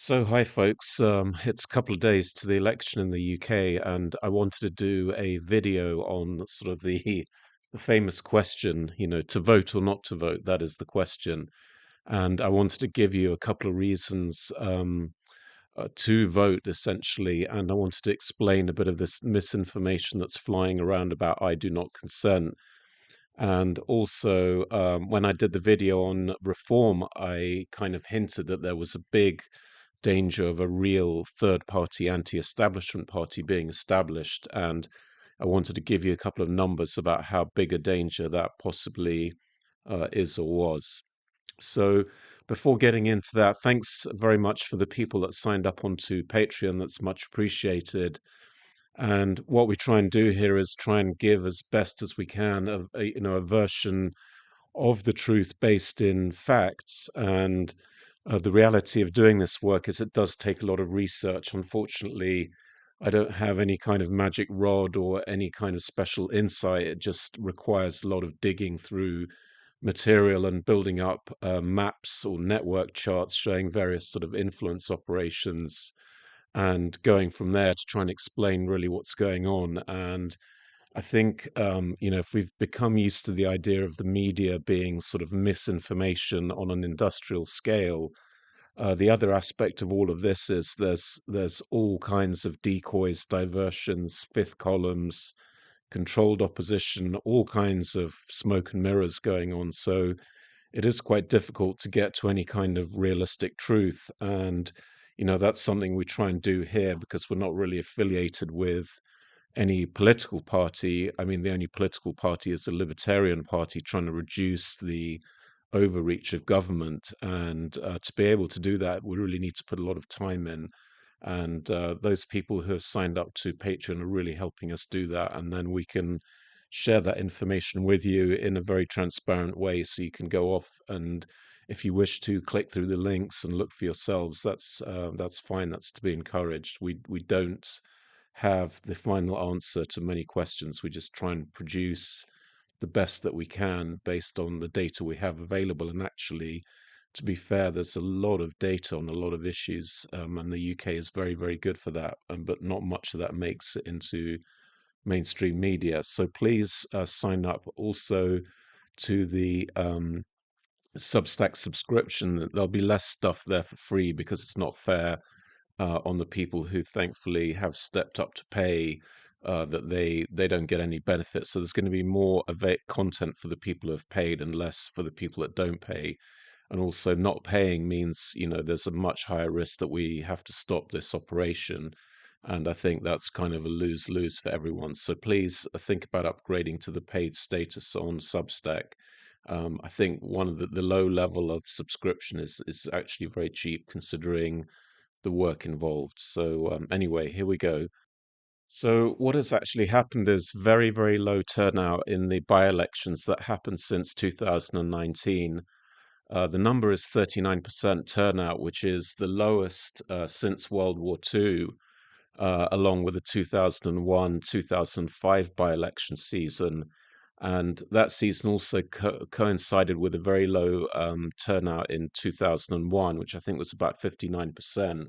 Hi folks. It's a couple of days to the election in the UK, and I wanted to do a video on sort of the the famous question, to vote or not to vote. That is the question, and I wanted to give you a couple of reasons to vote, essentially, and I wanted to explain a bit of this misinformation that's flying around about I do not consent. And also, when I did the video on reform, I kind of hinted that there was a big danger of a real third party anti establishment party being established. And I wanted to give you a couple of numbers about how big a danger that possibly is or was. So, before getting into that, thanks very much for the people that signed up onto Patreon. That's much appreciated. And what we try and do here is try and give as best as we can a version of the truth based in facts. And the reality of doing this work is it does take a lot of research. Unfortunately, I don't have any kind of magic rod or any kind of special insight. It just requires a lot of digging through material and building up maps or network charts showing various sort of influence operations and going from there to try and explain really what's going on. And I think, if we've become used to the idea of the media being sort of misinformation on an industrial scale, the other aspect of all of this is there's all kinds of decoys, diversions, fifth columns, controlled opposition, all kinds of smoke and mirrors going on. So it is quite difficult to get to any kind of realistic truth. And, that's something we try and do here because we're not really affiliated with any political party. I mean, the only political party is the Libertarian Party trying to reduce the overreach of government. And to be able to do that, we really need to put a lot of time in. And those people who have signed up to Patreon are really helping us do that. And then we can share that information with you in a very transparent way so you can go off and if you wish to click through the links and look for yourselves, that's fine. That's to be encouraged. We don't have the final answer to many questions. We just try and produce the best that we can based on the data we have available. And actually, to be fair, there's a lot of data on a lot of issues, and the UK is very, very good for that. But not much of that makes it into mainstream media. So please sign up also to the Substack subscription. There'll be less stuff there for free because it's not fair on the people who thankfully have stepped up to pay, that they don't get any benefits. So there's going to be more of it content for the people who have paid and less for the people that don't pay. And also, not paying means, there's a much higher risk that we have to stop this operation. And I think that's kind of a lose-lose for everyone. So please think about upgrading to the paid status on Substack. I think one of the low level of subscription is actually very cheap considering the work involved. So anyway, here we go. So what has actually happened is very, very low turnout in the by-elections that happened since 2019. The number is 39% turnout, which is the lowest since World War II, along with the 2001, 2005 by-election season. And that season also coincided with a very low turnout in 2001, which I think was about 59%.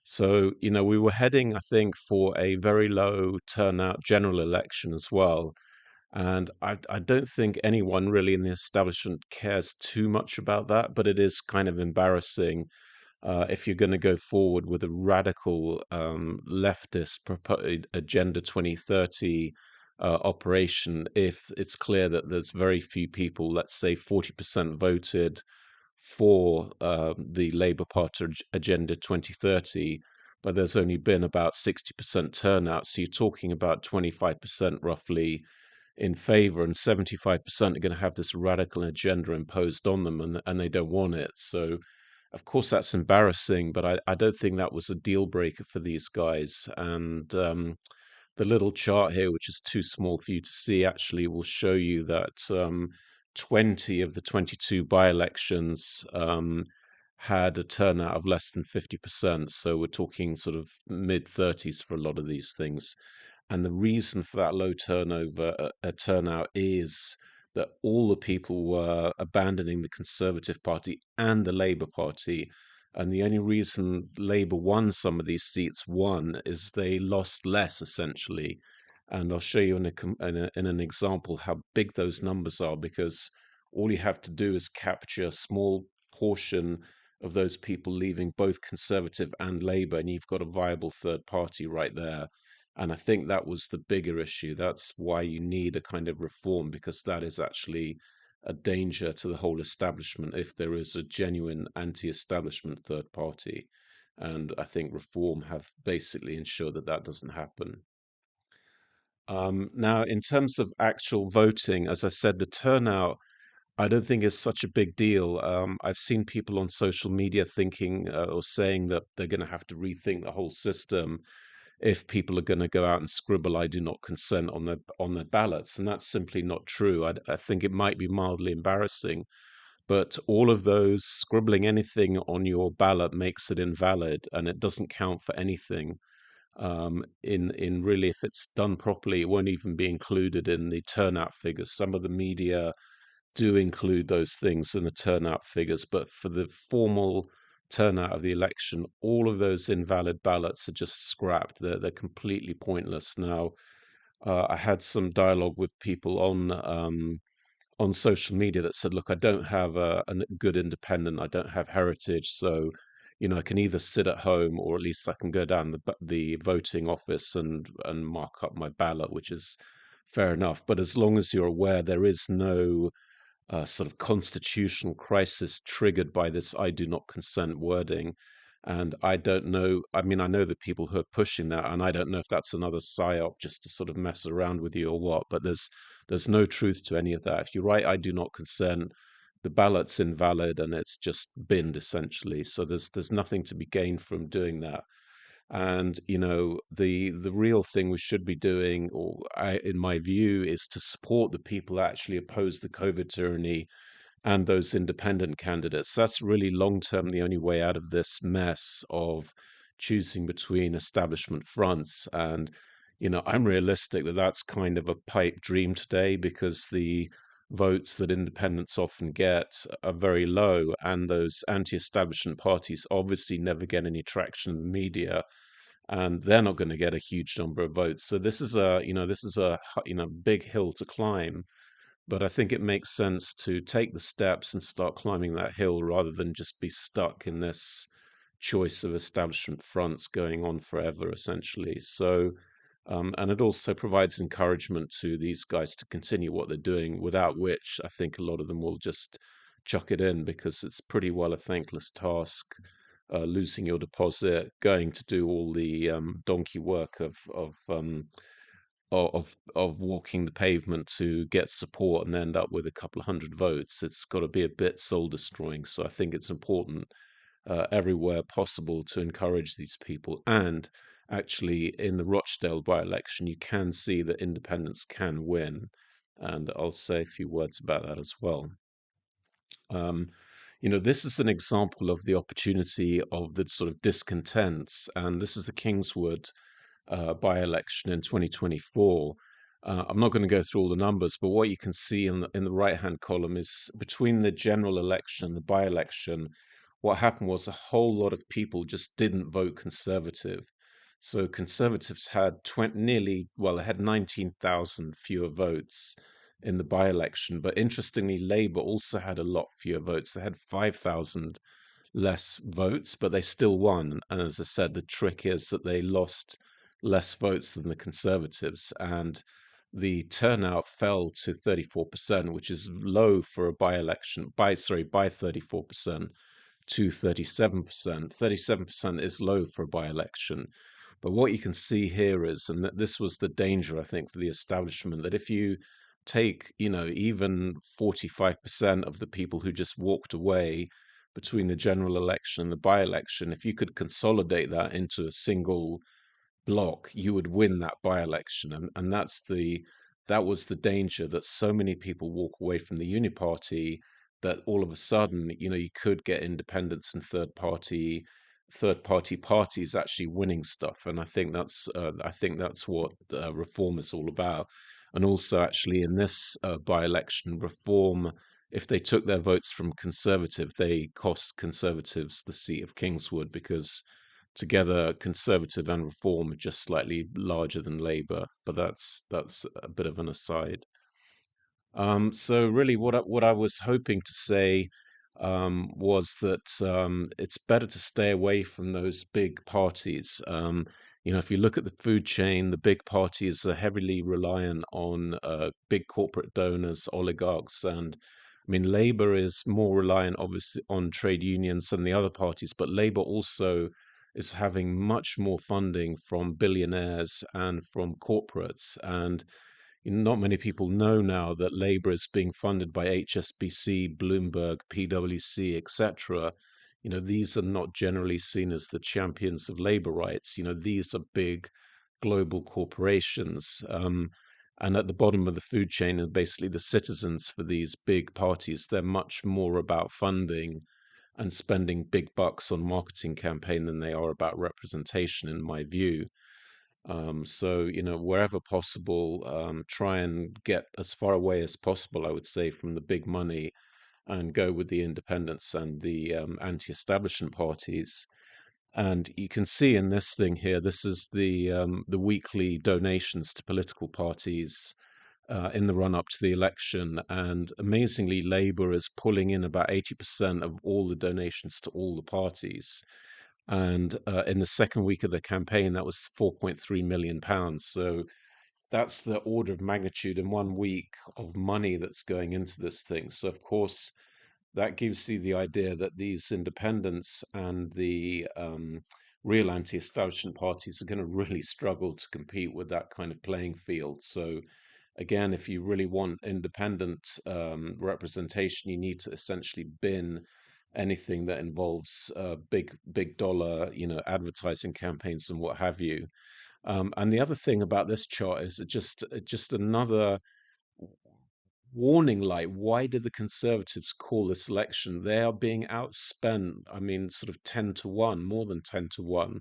So, we were heading, I think, for a very low turnout general election as well. And I don't think anyone really in the establishment cares too much about that, but it is kind of embarrassing if you're going to go forward with a radical leftist Agenda 2030 operation, if it's clear that there's very few people, let's say 40% voted for the Labour Party Agenda 2030, but there's only been about 60% turnout. So you're talking about 25% roughly in favor, and 75% are going to have this radical agenda imposed on them, and they don't want it. So, of course, that's embarrassing, but I don't think that was a deal breaker for these guys. And the little chart here, which is too small for you to see, actually will show you that 20 of the 22 by-elections had a turnout of less than 50%. So we're talking sort of mid 30s for a lot of these things. And the reason for that low turnout is that all the people were abandoning the Conservative Party and the Labour Party. And the only reason Labour won some of these seats, one, is they lost less essentially. And I'll show you in an example how big those numbers are, because all you have to do is capture a small portion of those people leaving both Conservative and Labour, and you've got a viable third party right there. And I think that was the bigger issue. That's why you need a kind of reform, because that is actually a danger to the whole establishment if there is a genuine anti-establishment third party. And I think reform have basically ensured that that doesn't happen. Now, in terms of actual voting, as I said, the turnout I don't think is such a big deal. I've seen people on social media thinking or saying that they're going to have to rethink the whole system if people are going to go out and scribble "I do not consent" on their ballots, and that's simply not true. I think it might be mildly embarrassing, but all of those scribbling anything on your ballot makes it invalid, and it doesn't count for anything. In really, if it's done properly, it won't even be included in the turnout figures. Some of the media do include those things in the turnout figures, but for the formal turnout of the election, all of those invalid ballots are just scrapped. They're completely pointless now. I had some dialogue with people on social media that said, "Look, I don't have a good independent. I don't have heritage, so I can either sit at home or at least I can go down the voting office and mark up my ballot," which is fair enough. But as long as you're aware, there is no sort of constitutional crisis triggered by this "I do not consent" wording. And I don't know. I mean, I know the people who are pushing that, and I don't know if that's another psyop just to sort of mess around with you or what. But there's no truth to any of that. If you write "I do not consent," the ballot's invalid and it's just binned essentially. So there's nothing to be gained from doing that. And the real thing we should be doing, in my view, is to support the people that actually oppose the COVID tyranny and those independent candidates. That's really long term the only way out of this mess of choosing between establishment fronts. And I'm realistic that that's kind of a pipe dream today, because the votes that independents often get are very low, and those anti-establishment parties obviously never get any traction in the media, and they're not going to get a huge number of votes. So this is a big hill to climb, but I think it makes sense to take the steps and start climbing that hill rather than just be stuck in this choice of establishment fronts going on forever, essentially. So, and it also provides encouragement to these guys to continue what they're doing, without which I think a lot of them will just chuck it in, because it's pretty well a thankless task. Losing your deposit, going to do all the donkey work of walking the pavement to get support and end up with a couple of hundred votes. It's got to be a bit soul destroying. So I think it's important everywhere possible to encourage these people. And actually, in the Rochdale by-election, you can see that independents can win. And I'll say a few words about that as well. Um, this is an example of the opportunity of the sort of discontents, and this is the Kingswood by-election in 2024. I'm not going to go through all the numbers, but what you can see in the right-hand column is between the general election and the by-election, what happened was a whole lot of people just didn't vote Conservative. So Conservatives had 20, nearly, well, they had 19,000 fewer votes in the by-election. But interestingly, Labour also had a lot fewer votes. They had 5,000 less votes, but they still won. And as I said, the trick is that they lost less votes than the Conservatives, and the turnout fell to 34%, which is low for a by-election. By 34% to 37%. 37% is low for a by-election. But what you can see here is, and that this was the danger, I think, for the establishment, that if you take, even 45% of the people who just walked away between the general election and the by-election, if you could consolidate that into a single block, you would win that by-election. And that was the danger, that so many people walk away from the Uni Party that all of a sudden, you could get independents and third party parties actually winning stuff. And I think that's what reform is all about. And also, actually, in this by-election, reform if they took their votes from Conservative, they cost Conservatives the seat of Kingswood because together Conservative and Reform are just slightly larger than Labour. But that's a bit of an aside. So really, what I was hoping to say was that it's better to stay away from those big parties. If you look at the food chain, the big parties are heavily reliant on big corporate donors, oligarchs, and I mean, Labour is more reliant, obviously, on trade unions than the other parties, but Labour also is having much more funding from billionaires and from corporates, and not many people know now that Labour is being funded by HSBC, Bloomberg, PwC, etc. These are not generally seen as the champions of labor rights. These are big global corporations. And at the bottom of the food chain are basically the citizens for these big parties. They're much more about funding and spending big bucks on marketing campaign than they are about representation, in my view. So, wherever possible, try and get as far away as possible, I would say, from the big money and go with the independents and the anti-establishment parties. And you can see in this thing here, this is the weekly donations to political parties in the run up to the election. And amazingly, Labour is pulling in about 80% of all the donations to all the parties. And in the second week of the campaign, that was 4.3 million pounds. So that's the order of magnitude in one week of money that's going into this thing. So, of course, that gives you the idea that these independents and the real anti-establishment parties are going to really struggle to compete with that kind of playing field. So, again, if you really want independent representation, you need to essentially bin anything that involves big dollar, advertising campaigns and what have you. And the other thing about this chart is just another warning light. Why did the Conservatives call this election? They are being outspent, I mean, sort of 10 to 1, more than 10 to 1.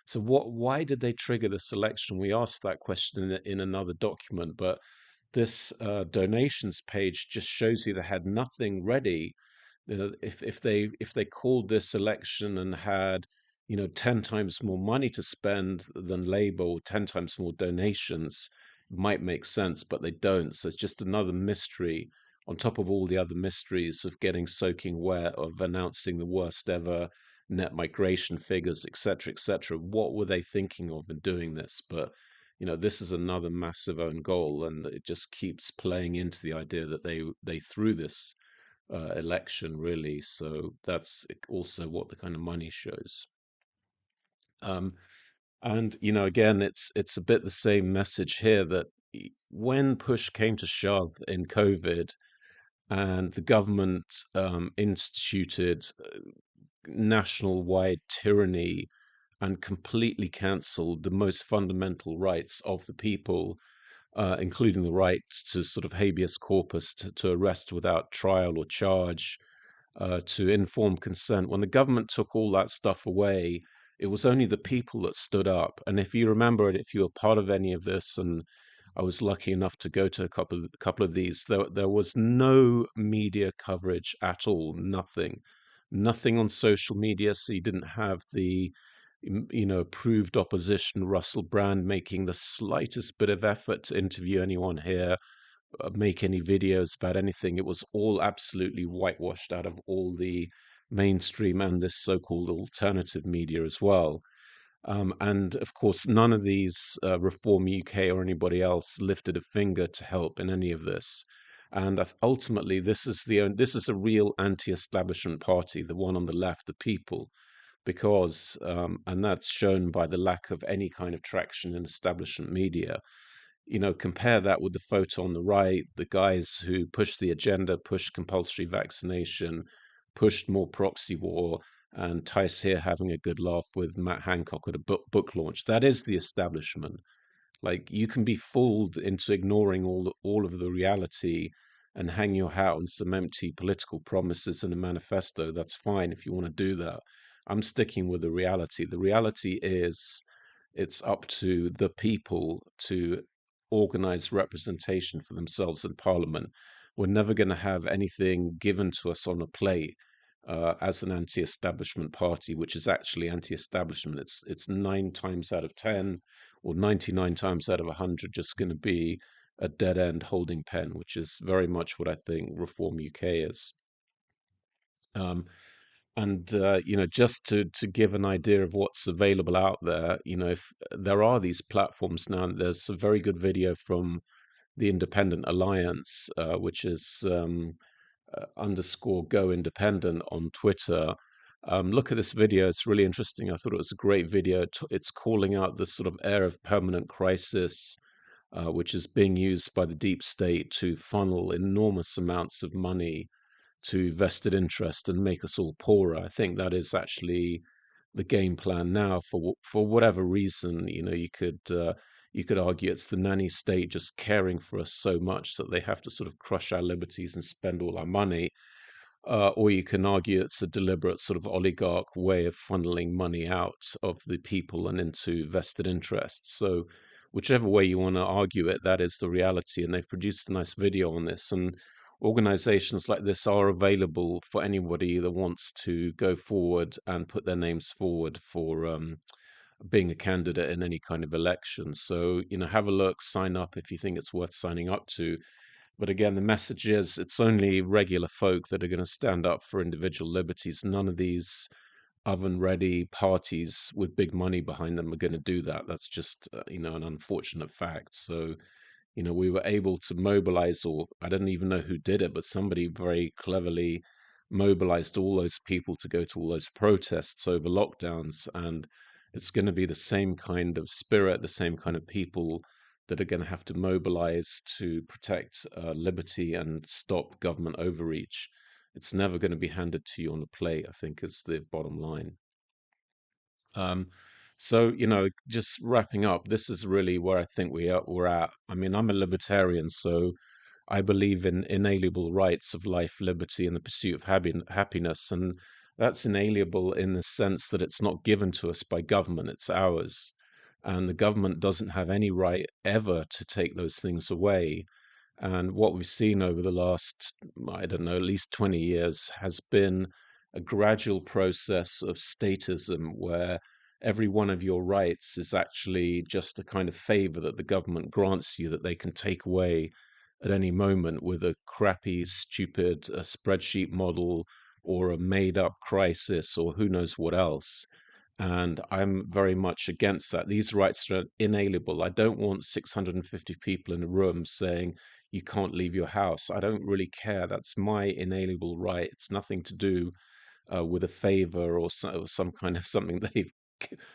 So why did they trigger this election? We asked that question in another document, but this donations page just shows you they had nothing ready. If they called this election and had 10 times more money to spend than Labour or 10 times more donations, it might make sense, but they don't. So it's just another mystery on top of all the other mysteries of getting soaking wet, of announcing the worst ever net migration figures, etc., etc. What were they thinking of in doing this? But this is another massive own goal, and it just keeps playing into the idea that they threw this election, really. So that's also what the kind of money shows. Um, and again, it's a bit the same message here that when push came to shove in COVID, and the government instituted national-wide tyranny and completely cancelled the most fundamental rights of the people, including the right to sort of habeas corpus, to arrest without trial or charge, to informed consent. When the government took all that stuff away, it was only the people that stood up. And if you remember it, if you were part of any of this, and I was lucky enough to go to a couple of these, there was no media coverage at all, nothing on social media. So you didn't have the approved opposition, Russell Brand, making the slightest bit of effort to interview anyone here, make any videos about anything. It was all absolutely whitewashed out of all the mainstream and this so-called alternative media as well. And of course, none of these Reform UK or anybody else lifted a finger to help in any of this. And ultimately, this is a real anti-establishment party, the one on the left, the People, because and that's shown by the lack of any kind of traction in establishment media. Compare that with the photo on the right, the guys who pushed the agenda, pushed compulsory vaccination, pushed more proxy war, and Tice here having a good laugh with Matt Hancock at a book launch. That is the establishment. Like, you can be fooled into ignoring all of the reality and hang your hat on some empty political promises and a manifesto. That's fine if you want to do that. I'm sticking with the reality. The reality is it's up to the people to organize representation for themselves in parliament. we're never going to have anything given to us on a plate as an anti-establishment party, which is actually anti-establishment. It's 9 times out of 10, or 99 times out of 100, just going to be a dead end holding pen, which is very much what I think Reform UK is. Um, and just to give an idea of what's available out there, if there are these platforms now, there's a very good video from the Independent Alliance, which is underscore go independent on Twitter. Look at this video; it's really interesting. I thought it was a great video. It's calling out this sort of air of permanent crisis, which is being used by the deep state to funnel enormous amounts of money to vested interest and make us all poorer. I think that is actually the game plan now for whatever reason. You could argue it's the nanny state just caring for us so much that they have to sort of crush our liberties and spend all our money. Or you can argue it's a deliberate sort of oligarch way of funneling money out of the people and into vested interests. So, whichever way you want to argue it, that is the reality. And they've produced a nice video on this. And organizations like this are available for anybody that wants to go forward and put their names forward for being a candidate in any kind of election. So, have a look, sign up if you think it's worth signing up to. But again, the message is it's only regular folk that are going to stand up for individual liberties. None of these oven ready parties with big money behind them are going to do that. That's just, an unfortunate fact. So, we were able to mobilize, or I don't even know who did it, but somebody very cleverly mobilized all those people to go to all those protests over lockdowns. And it's going to be the same kind of spirit, the same kind of people that are going to have to mobilize to protect liberty and stop government overreach. It's never going to be handed to you on a plate, I think, is the bottom line. Um, so, just wrapping up, this is really where I think we're at. I mean, I'm a libertarian, so I believe in inalienable rights of life, liberty, and the pursuit of happiness. And that's inalienable in the sense that it's not given to us by government, it's ours. And the government doesn't have any right ever to take those things away. And what we've seen over the last, I don't know, at least 20 years has been a gradual process of statism where every one of your rights is actually just a kind of favor that the government grants you that they can take away at any moment with a crappy, stupid spreadsheet model or a made up crisis or who knows what else. And I'm very much against that. These rights are inalienable. I don't want 650 people in a room saying you can't leave your house. I don't really care. That's my inalienable right. It's nothing to do with a favor or some kind of something they've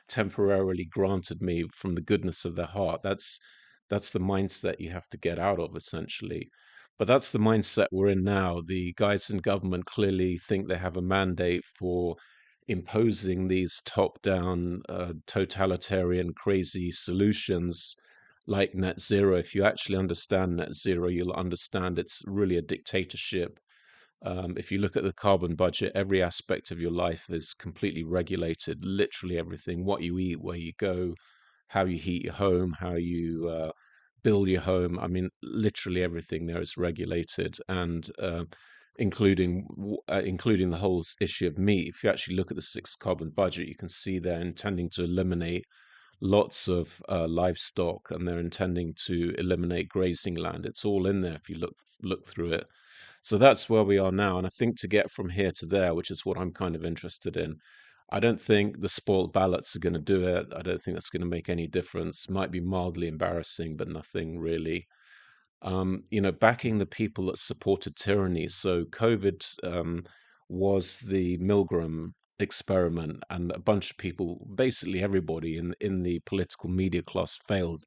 temporarily granted me from the goodness of their heart. That's the mindset you have to get out of, essentially. But that's the mindset we're in now. The guys in government clearly think they have a mandate for imposing these top-down, totalitarian, crazy solutions like net zero. If you actually understand net zero, you'll understand it's really a dictatorship. If you look at the carbon budget, every aspect of your life is completely regulated, literally everything: what you eat, where you go, how you heat your home, how you build your home. I mean, literally everything there is regulated, and including the whole issue of meat. If you actually look at the sixth carbon budget, you can see they're intending to eliminate lots of livestock, and they're intending to eliminate grazing land. It's all in there if you look through it. So that's where we are now. And I think to get from here to there, which is what I'm kind of interested in, I don't think the spoiled ballots are going to do it. I don't think that's going to make any difference. Might be mildly embarrassing, but nothing really. Backing the people that supported tyranny. So COVID was the Milgram experiment, and a bunch of people, basically everybody in the political media class, failed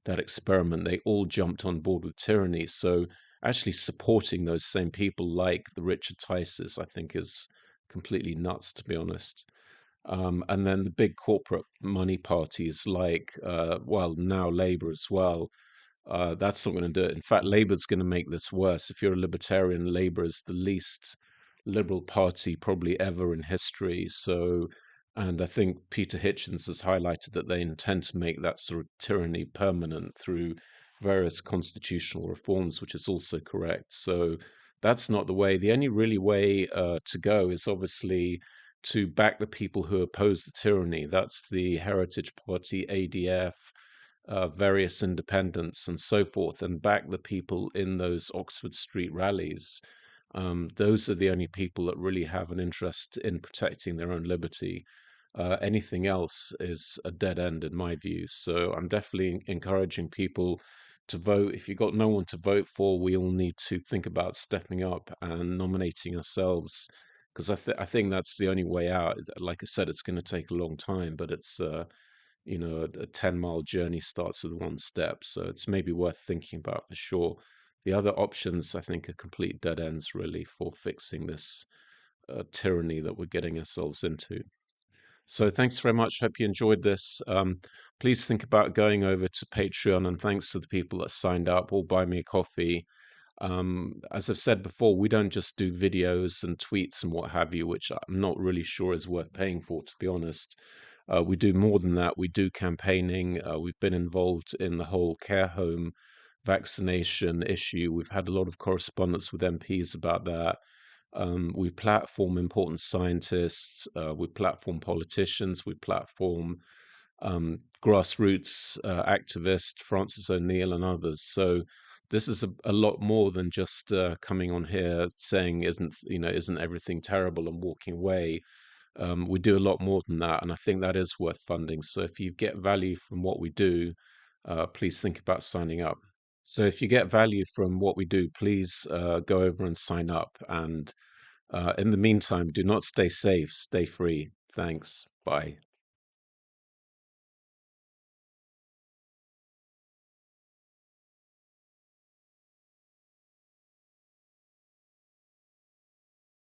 that experiment. They all jumped on board with tyranny. So actually supporting those same people, like the Richard Tices, I think is completely nuts, to be honest. And then the big corporate money parties like, well, now Labour as well, that's not going to do it. In fact, Labour's going to make this worse. If you're a libertarian, Labour is the least liberal party probably ever in history. So, and I think Peter Hitchens has highlighted that they intend to make that sort of tyranny permanent through various constitutional reforms, which is also correct. So that's not the way. The only really way to go is obviously to back the people who oppose the tyranny. That's the Heritage Party, ADF, various independents, and so forth, and back the people in those Oxford Street rallies. Those are the only people that really have an interest in protecting their own liberty. Anything else is a dead end in my view. So I'm definitely encouraging people to vote. If you've got no one to vote for, we all need to think about stepping up and nominating ourselves, because I think that's the only way out. Like I said, it's going to take a long time, but it's a 10-mile journey starts with one step. So it's maybe worth thinking about for sure. The other options, I think, are complete dead ends, really, for fixing this tyranny that we're getting ourselves into. So thanks very much. Hope you enjoyed this. Please think about going over to Patreon, and thanks to the people that signed up or buy me a coffee. As I've said before, we don't just do videos and tweets and what have you, which I'm not really sure is worth paying for, to be honest. We do more than that. We do campaigning. We've been involved in the whole care home vaccination issue. We've had a lot of correspondence with MPs about that. We platform important scientists. We platform politicians. We platform grassroots activist Francis O'Neill and others. So this is a lot more than just coming on here saying isn't everything terrible and walking away. We do a lot more than that, and I think that is worth funding. So if you get value from what we do, please think about signing up. So if you get value from what we do, please go over and sign up. And in the meantime, do not stay safe, stay free. Thanks. Bye.